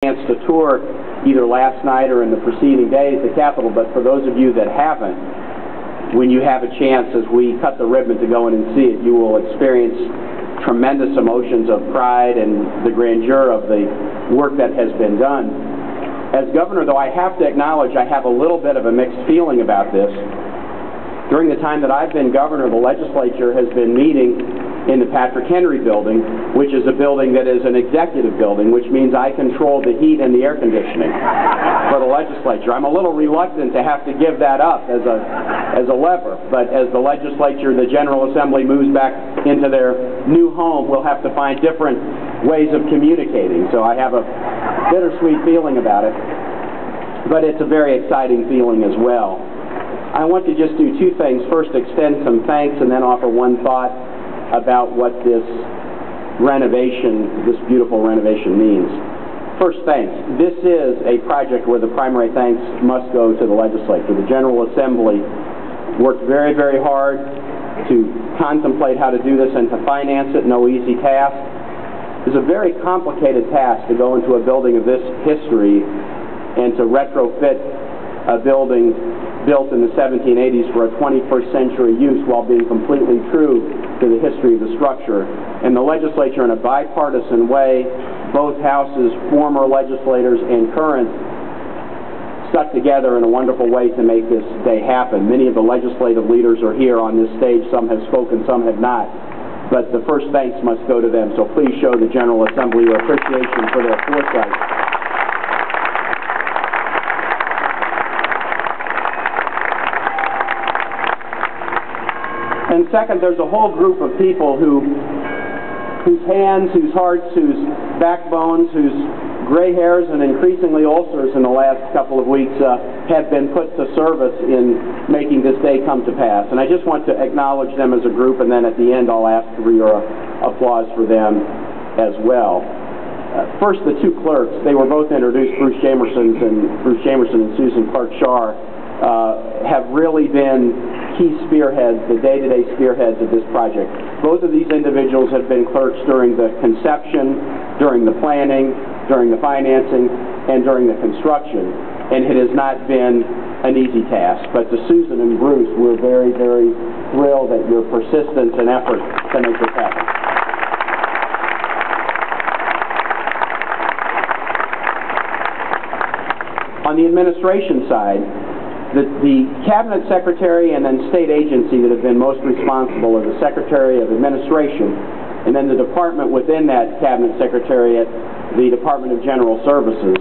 Chance to tour either last night or in the preceding days the Capitol, but for those of you that haven't, when you have a chance as we cut the ribbon to go in and see it, you will experience tremendous emotions of pride and the grandeur of the work that has been done. As governor, though, I have to acknowledge I have a little bit of a mixed feeling about this. During the time that I've been governor, the legislature has been meeting in the Patrick Henry building, which is a building that is an executive building, which means I control the heat and the air conditioning for the legislature. I'm a little reluctant to have to give that up as a lever, but as the legislature, the General Assembly moves back into their new home, we'll have to find different ways of communicating. So I have a bittersweet feeling about it, but it's a very exciting feeling as well. I want to just do two things. First, extend some thanks and then offer one thought about what this renovation, this beautiful renovation means. First, thanks. This is a project where the primary thanks must go to the legislature. The General Assembly worked very, very hard to contemplate how to do this and to finance it. No easy task. It's a very complicated task to go into a building of this history and to retrofit a building built in the 1780s for a 21st century use while being completely true to the history of the structure. And the legislature, in a bipartisan way, both houses, former legislators and current, stuck together in a wonderful way to make this day happen. Many of the legislative leaders are here on this stage. Some have spoken, some have not. But the first thanks must go to them. So please show the General Assembly your appreciation for their foresight. And second, there's a whole group of people whose hands, whose hearts, whose backbones, whose gray hairs and increasingly ulcers in the last couple of weeks have been put to service in making this day come to pass. And I just want to acknowledge them as a group, and then at the end I'll ask for your applause for them as well. First, the two clerks. They were both introduced, Bruce Jamerson and Susan Clark-Shar, have really been key spearheads, the day-to-day spearheads of this project. Both of these individuals have been clerks during the conception, during the planning, during the financing, and during the construction. And it has not been an easy task. But to Susan and Bruce, we're very, very thrilled at your persistence and effort to make this happen. On the administration side, the Cabinet Secretary and then state agency that have been most responsible are the Secretary of Administration, and then the department within that Cabinet Secretariat, the Department of General Services.